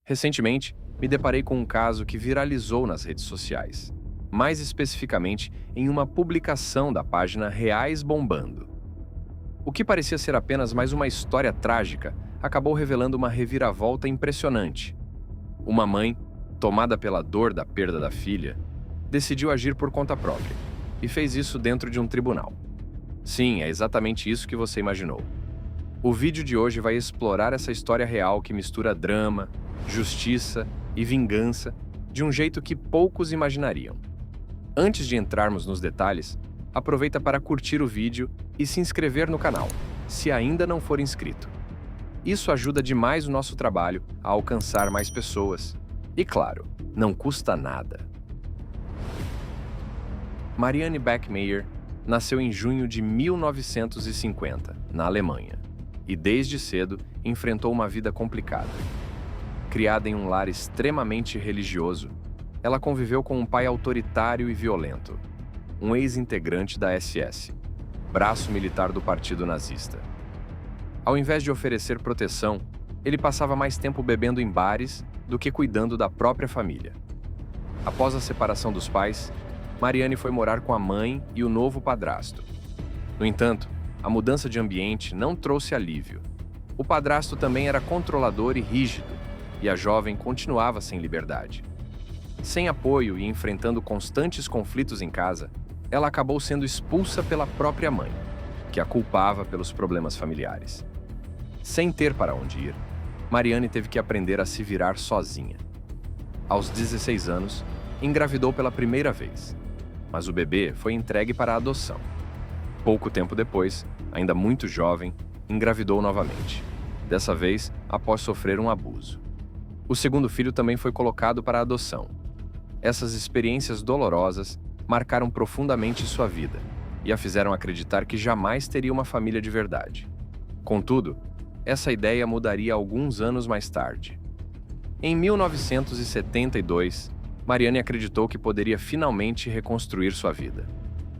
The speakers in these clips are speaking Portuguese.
Recentemente, me deparei com um caso que viralizou nas redes sociais, mais especificamente em uma publicação da página Reais Bombando. O que parecia ser apenas mais uma história trágica acabou revelando uma reviravolta impressionante. Uma mãe, tomada pela dor da perda da filha, decidiu agir por conta própria e fez isso dentro de um tribunal. Sim, é exatamente isso que você imaginou. O vídeo de hoje vai explorar essa história real que mistura drama, justiça e vingança de um jeito que poucos imaginariam. Antes de entrarmos nos detalhes, aproveita para curtir o vídeo e se inscrever no canal, se ainda não for inscrito. Isso ajuda demais o nosso trabalho a alcançar mais pessoas. E claro, não custa nada. Marianne Beckmeyer nasceu em junho de 1950, na Alemanha, e desde cedo enfrentou uma vida complicada. Criada em um lar extremamente religioso, ela conviveu com um pai autoritário e violento, um ex-integrante da SS, braço militar do Partido Nazista. Ao invés de oferecer proteção, ele passava mais tempo bebendo em bares do que cuidando da própria família. Após a separação dos pais, Marianne foi morar com a mãe e o novo padrasto. No entanto, a mudança de ambiente não trouxe alívio. O padrasto também era controlador e rígido, e a jovem continuava sem liberdade. Sem apoio e enfrentando constantes conflitos em casa, ela acabou sendo expulsa pela própria mãe, que a culpava pelos problemas familiares. Sem ter para onde ir, Marianne teve que aprender a se virar sozinha. Aos 16 anos, engravidou pela primeira vez, mas o bebê foi entregue para a adoção. Pouco tempo depois, ainda muito jovem, engravidou novamente, dessa vez após sofrer um abuso. O segundo filho também foi colocado para a adoção. Essas experiências dolorosas marcaram profundamente sua vida e a fizeram acreditar que jamais teria uma família de verdade. Contudo, essa ideia mudaria alguns anos mais tarde. Em 1972, Marianne acreditou que poderia finalmente reconstruir sua vida.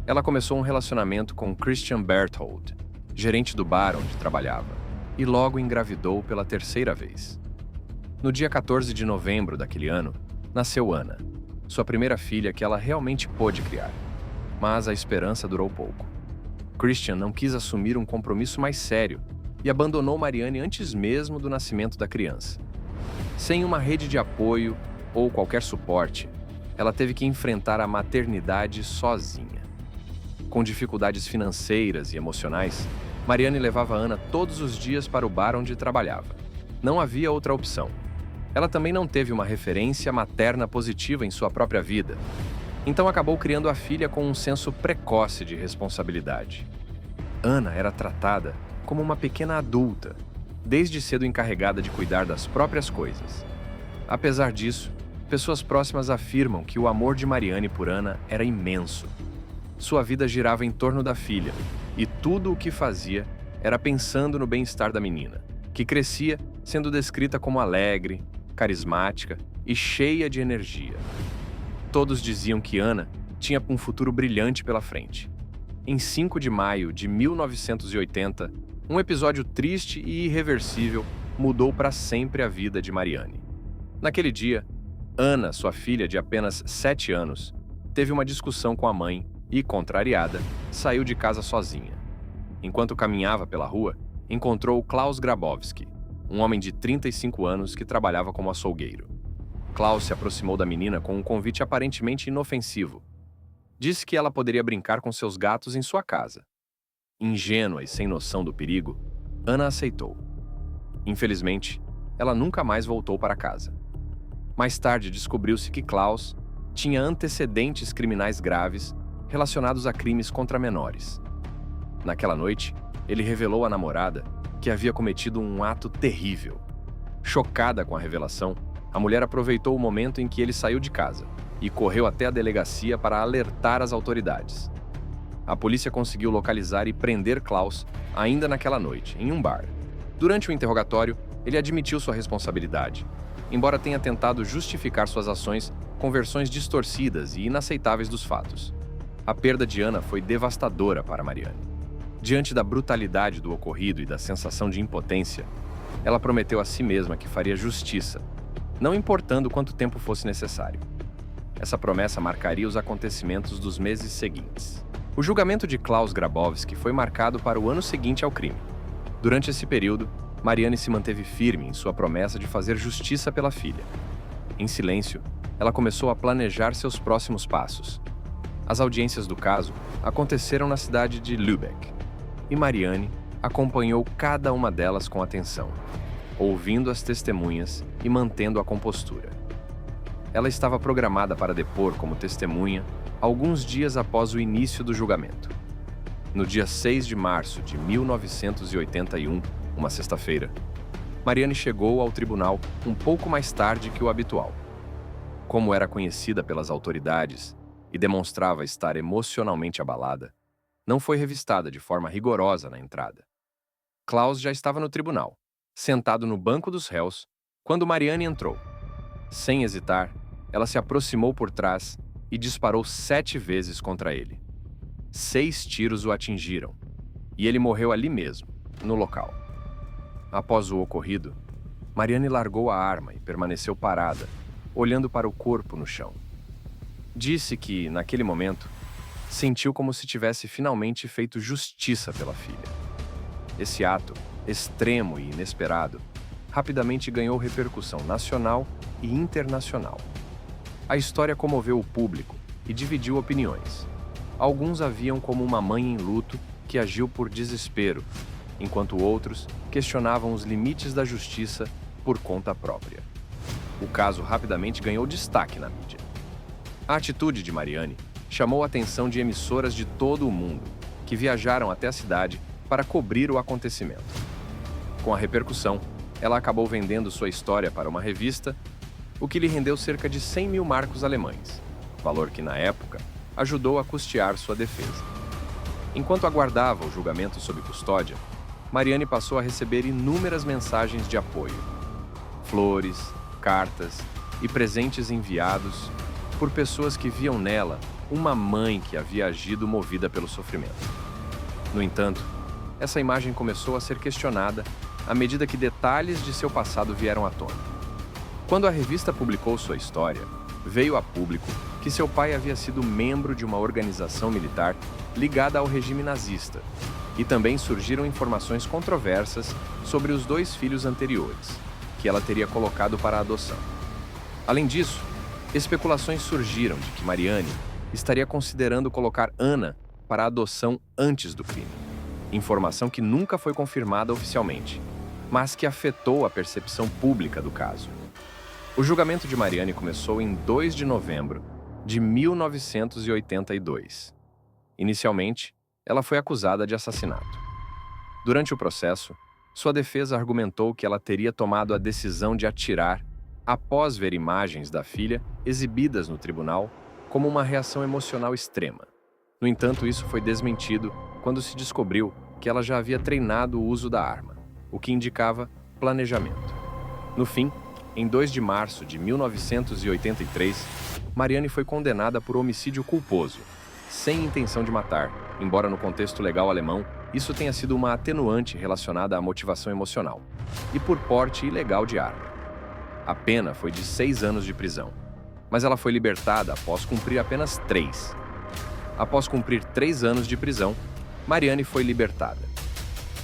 Ela começou um relacionamento com Christian Berthold, gerente do bar onde trabalhava, e logo engravidou pela terceira vez. No dia 14 de novembro daquele ano, nasceu Anna, sua primeira filha que ela realmente pôde criar. Mas a esperança durou pouco. Christian não quis assumir um compromisso mais sério e abandonou Marianne antes mesmo do nascimento da criança. Sem uma rede de apoio ou qualquer suporte, ela teve que enfrentar a maternidade sozinha. Com dificuldades financeiras e emocionais, Marianne levava Anna todos os dias para o bar onde trabalhava. Não havia outra opção. Ela também não teve uma referência materna positiva em sua própria vida, então acabou criando a filha com um senso precoce de responsabilidade. Anna era tratada como uma pequena adulta, desde cedo encarregada de cuidar das próprias coisas. Apesar disso, pessoas próximas afirmam que o amor de Marianne por Anna era imenso. Sua vida girava em torno da filha, e tudo o que fazia era pensando no bem-estar da menina, que crescia sendo descrita como alegre, carismática e cheia de energia. Todos diziam que Anna tinha um futuro brilhante pela frente. Em 5 de maio de 1980, um episódio triste e irreversível mudou para sempre a vida de Marianne. Naquele dia, Anna, sua filha de apenas 7 anos, teve uma discussão com a mãe e, contrariada, saiu de casa sozinha. Enquanto caminhava pela rua, encontrou Klaus Grabowski, um homem de 35 anos que trabalhava como açougueiro. Klaus se aproximou da menina com um convite aparentemente inofensivo. Disse que ela poderia brincar com seus gatos em sua casa. Ingênua e sem noção do perigo, Anna aceitou. Infelizmente, ela nunca mais voltou para casa. Mais tarde, descobriu-se que Klaus tinha antecedentes criminais graves relacionados a crimes contra menores. Naquela noite, ele revelou à namorada que havia cometido um ato terrível. Chocada com a revelação, a mulher aproveitou o momento em que ele saiu de casa e correu até a delegacia para alertar as autoridades. A polícia conseguiu localizar e prender Klaus ainda naquela noite, em um bar. Durante o interrogatório, ele admitiu sua responsabilidade, embora tenha tentado justificar suas ações com versões distorcidas e inaceitáveis dos fatos. A perda de Anna foi devastadora para Marianne. Diante da brutalidade do ocorrido e da sensação de impotência, ela prometeu a si mesma que faria justiça, não importando quanto tempo fosse necessário. Essa promessa marcaria os acontecimentos dos meses seguintes. O julgamento de Klaus Grabowski foi marcado para o ano seguinte ao crime. Durante esse período, Marianne se manteve firme em sua promessa de fazer justiça pela filha. Em silêncio, ela começou a planejar seus próximos passos. As audiências do caso aconteceram na cidade de Lübeck, e Marianne acompanhou cada uma delas com atenção, ouvindo as testemunhas e mantendo a compostura. Ela estava programada para depor como testemunha alguns dias após o início do julgamento. No dia 6 de março de 1981, uma sexta-feira, Marianne chegou ao tribunal um pouco mais tarde que o habitual. Como era conhecida pelas autoridades e demonstrava estar emocionalmente abalada, não foi revistada de forma rigorosa na entrada. Klaus já estava no tribunal, sentado no banco dos réus, quando Marianne entrou. Sem hesitar, ela se aproximou por trás e disparou 7 vezes contra ele. 6 tiros o atingiram, e ele morreu ali mesmo, no local. Após o ocorrido, Marianne largou a arma e permaneceu parada, olhando para o corpo no chão. Disse que, naquele momento, sentiu como se tivesse finalmente feito justiça pela filha. Esse ato, extremo e inesperado, rapidamente ganhou repercussão nacional e internacional. A história comoveu o público e dividiu opiniões. Alguns a viam como uma mãe em luto que agiu por desespero, enquanto outros questionavam os limites da justiça por conta própria. O caso rapidamente ganhou destaque na mídia. A atitude de Marianne chamou a atenção de emissoras de todo o mundo, que viajaram até a cidade para cobrir o acontecimento. Com a repercussão, ela acabou vendendo sua história para uma revista, o que lhe rendeu cerca de 100 mil marcos alemães, valor que, na época, ajudou a custear sua defesa. Enquanto aguardava o julgamento sob custódia, Marianne passou a receber inúmeras mensagens de apoio. Flores, cartas e presentes enviados por pessoas que viam nela uma mãe que havia agido movida pelo sofrimento. No entanto, essa imagem começou a ser questionada à medida que detalhes de seu passado vieram à tona. Quando a revista publicou sua história, veio a público que seu pai havia sido membro de uma organização militar ligada ao regime nazista, e também surgiram informações controversas sobre os 2 filhos anteriores, que ela teria colocado para adoção. Além disso, especulações surgiram de que Marianne estaria considerando colocar Anna para adoção antes do crime, informação que nunca foi confirmada oficialmente, mas que afetou a percepção pública do caso. O julgamento de Marianne começou em 2 de novembro de 1982. Inicialmente, ela foi acusada de assassinato. Durante o processo, sua defesa argumentou que ela teria tomado a decisão de atirar após ver imagens da filha exibidas no tribunal como uma reação emocional extrema. No entanto, isso foi desmentido quando se descobriu que ela já havia treinado o uso da arma, o que indicava planejamento. No fim, em 2 de março de 1983, Marianne foi condenada por homicídio culposo, sem intenção de matar, embora no contexto legal alemão isso tenha sido uma atenuante relacionada à motivação emocional, e por porte ilegal de arma. A pena foi de 6 anos de prisão, mas ela foi libertada após cumprir apenas 3. Após cumprir 3 anos de prisão, Marianne foi libertada.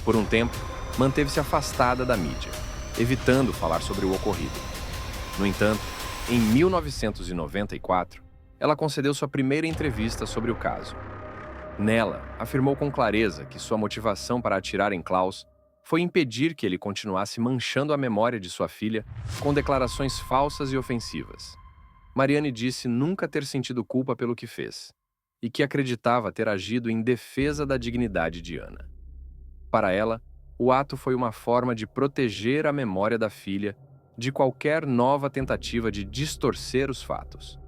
Por um tempo, manteve-se afastada da mídia, evitando falar sobre o ocorrido. No entanto, em 1994, ela concedeu sua primeira entrevista sobre o caso. Nela, afirmou com clareza que sua motivação para atirar em Klaus foi impedir que ele continuasse manchando a memória de sua filha com declarações falsas e ofensivas. Marianne disse nunca ter sentido culpa pelo que fez, e que acreditava ter agido em defesa da dignidade de Anna. Para ela, o ato foi uma forma de proteger a memória da filha de qualquer nova tentativa de distorcer os fatos.